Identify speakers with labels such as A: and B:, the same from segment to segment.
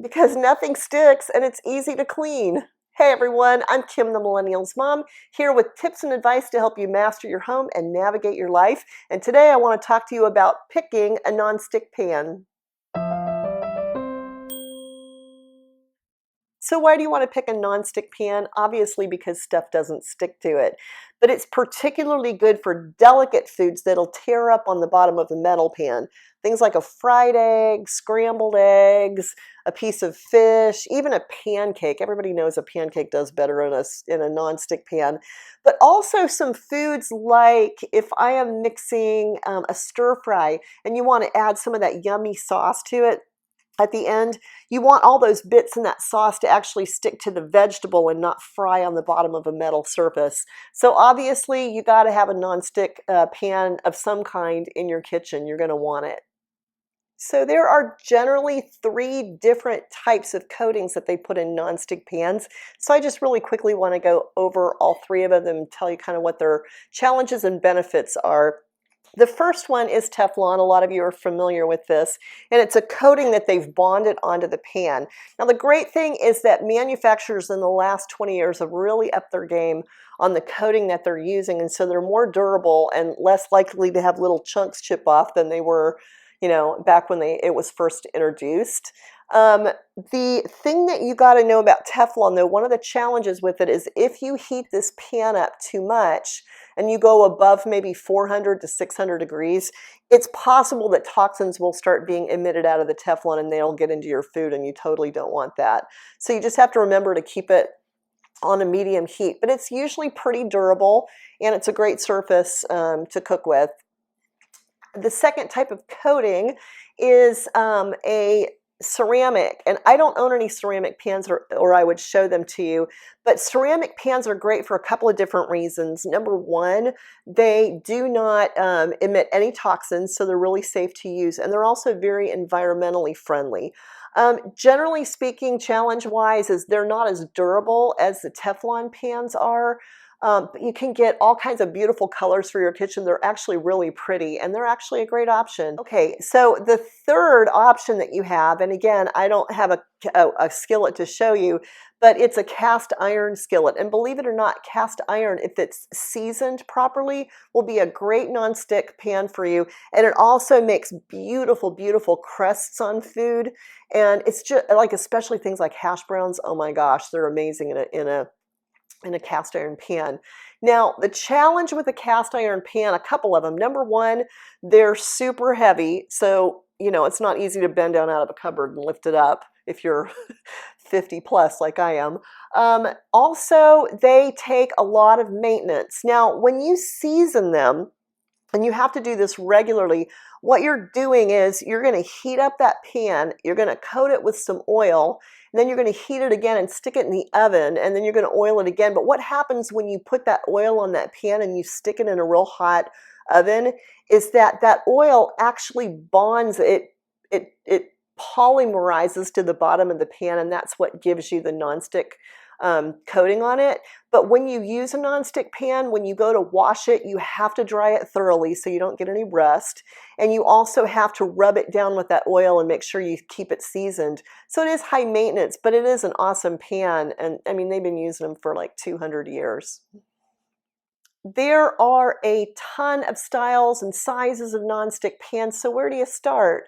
A: because nothing sticks and it's easy to clean. Hey everyone, I'm Kim, the Millennials Mom, here with tips and advice to help you master your home and navigate your life. And today I want to talk to you about picking a nonstick pan. So why do you want to pick a nonstick pan? Obviously because stuff doesn't stick to it. But it's particularly good for delicate foods that'll tear up on the bottom of a metal pan. Things like a fried egg, scrambled eggs, a piece of fish, even a pancake. Everybody knows a pancake does better in a nonstick pan. But also some foods like if I am mixing a stir fry and you want to add some of that yummy sauce to it, at the end, you want all those bits in that sauce to actually stick to the vegetable and not fry on the bottom of a metal surface. So obviously, you got to have a nonstick pan of some kind in your kitchen. You're going to want it. So there are generally 3 different types of coatings that they put in nonstick pans. So I just really quickly want to go over all 3 of them and tell you kind of what their challenges and benefits are. The first one is Teflon. A lot of you are familiar with this, and it's a coating that they've bonded onto the pan. Now, the great thing is that manufacturers in the last 20 years have really upped their game on the coating that they're using, and so they're more durable and less likely to have little chunks chip off than they were, back when it was first introduced. The thing that you got to know about Teflon, though, one of the challenges with it is if you heat this pan up too much and you go above maybe 400 to 600 degrees, it's possible that toxins will start being emitted out of the Teflon and they'll get into your food, and you totally don't want that. So you just have to remember to keep it on a medium heat, but it's usually pretty durable and it's a great surface to cook with. The second type of coating is a ceramic, and I don't own any ceramic pans or I would show them to you, but ceramic pans are great for a couple of different reasons. Number one, they do not emit any toxins, so they're really safe to use, and they're also very environmentally friendly. Generally speaking, challenge-wise, is they're not as durable as the Teflon pans are. But you can get all kinds of beautiful colors for your kitchen. They're actually really pretty, and they're actually a great option. Okay, so the third option that you have, and again, I don't have a skillet to show you, but it's a cast iron skillet. And believe it or not, cast iron, if it's seasoned properly, will be a great nonstick pan for you. And it also makes beautiful, beautiful crusts on food. And it's just like, especially things like hash browns, oh my gosh, they're amazing in a cast iron pan. Now, the challenge with a cast iron pan, a couple of them. Number one, they're super heavy, so it's not easy to bend down out of a cupboard and lift it up if you're 50 plus like I am. Also, they take a lot of maintenance. Now, when you season them, and you have to do this regularly, what you're doing is you're going to heat up that pan, you're going to coat it with some oil, and then you're going to heat it again and stick it in the oven, and then you're going to oil it again. But what happens when you put that oil on that pan and you stick it in a real hot oven is that oil actually bonds, it polymerizes to the bottom of the pan, and that's what gives you the nonstick coating on it. But when you use a nonstick pan, when you go to wash it, you have to dry it thoroughly so you don't get any rust. And you also have to rub it down with that oil and make sure you keep it seasoned. So it is high maintenance, but it is an awesome pan. And I mean, they've been using them for like 200 years. There are a ton of styles and sizes of nonstick pans. So where do you start?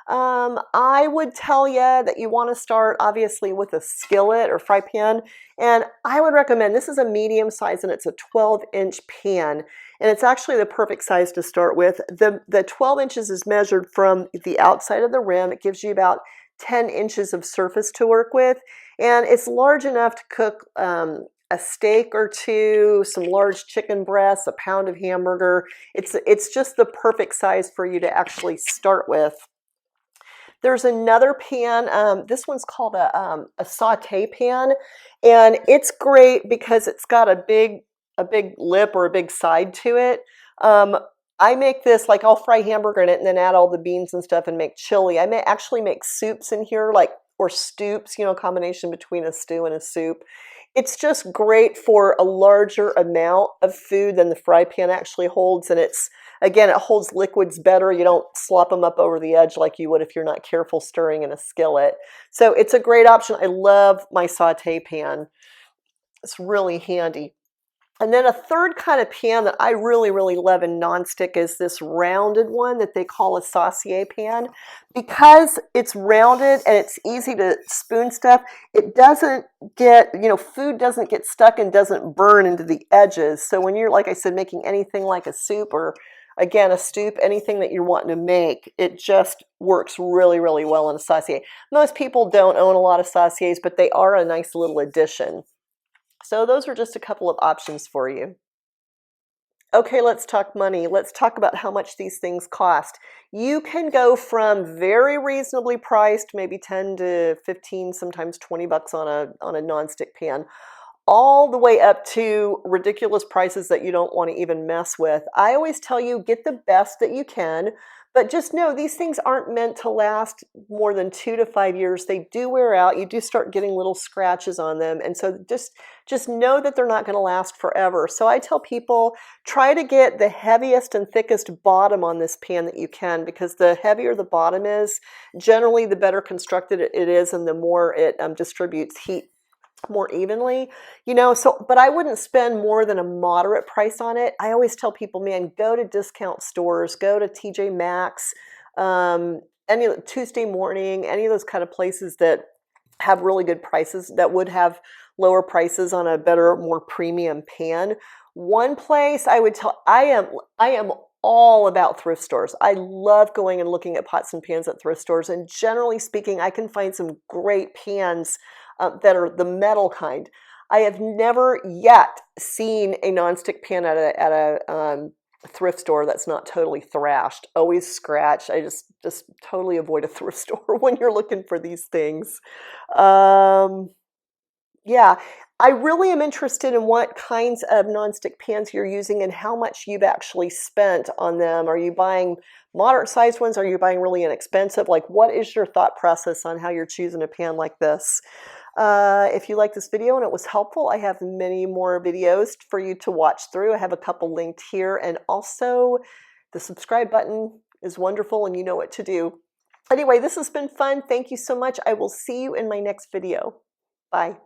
A: I would tell you that you want to start obviously with a skillet or fry pan, and I would recommend, this is a medium size and it's a 12-inch pan, and it's actually the perfect size to start with. The 12 inches is measured from the outside of the rim. It gives you about 10 inches of surface to work with, and it's large enough to cook a steak or two, some large chicken breasts, a pound of hamburger. It's just the perfect size for you to actually start with. There's another pan, this one's called a saute pan, and it's great because it's got a big lip or a big side to it. I make this, like I'll fry hamburger in it and then add all the beans and stuff and make chili. I may actually make soups in here, like or stoops, you know, a combination between a stew and a soup. It's just great for a larger amount of food than the fry pan actually holds, and again, it holds liquids better. You don't slop them up over the edge like you would if you're not careful stirring in a skillet. So it's a great option. I love my saute pan. It's really handy. And then a third kind of pan that I really, really love in nonstick is this rounded one that they call a saucier pan. Because it's rounded and it's easy to spoon stuff, it doesn't get, you know, food doesn't get stuck and doesn't burn into the edges. So when you're, like I said, making anything like a soup or, again, a stew, anything that you're wanting to make, it just works really, really well in a saucier. Most people don't own a lot of sauciers, but they are a nice little addition. So those are just a couple of options for you. Okay, let's talk money. Let's talk about how much these things cost. You can go from very reasonably priced, maybe 10 to 15, sometimes 20 bucks on a nonstick pan, all the way up to ridiculous prices that you don't want to even mess with. I always tell you, get the best that you can, but just know these things aren't meant to last more than 2 to 5 years. They do wear out. You do start getting little scratches on them. And so just know that they're not going to last forever. So I tell people, try to get the heaviest and thickest bottom on this pan that you can, because the heavier the bottom is, generally the better constructed it is and the more it distributes heat more evenly, you know. So, but I wouldn't spend more than a moderate price on it. I always tell people, man, go to discount stores, go to TJ Maxx, any Tuesday Morning, any of those kind of places that have really good prices, that would have lower prices on a better, more premium pan. One place I would tell, I am all about thrift stores. I love going and looking at pots and pans at thrift stores, and generally speaking, I can find some great pans that are the metal kind. I have never yet seen a nonstick pan at a thrift store that's not totally thrashed, always scratched. I just totally avoid a thrift store when you're looking for these things. Yeah, I really am interested in what kinds of nonstick pans you're using and how much you've actually spent on them. Are you buying moderate sized ones? Are you buying really inexpensive? Like, what is your thought process on how you're choosing a pan like this? If you like this video and it was helpful, I have many more videos for you to watch through. I have a couple linked here, and also the subscribe button is wonderful and you know what to do. Anyway, this has been fun. Thank you so much. I will see you in my next video. Bye.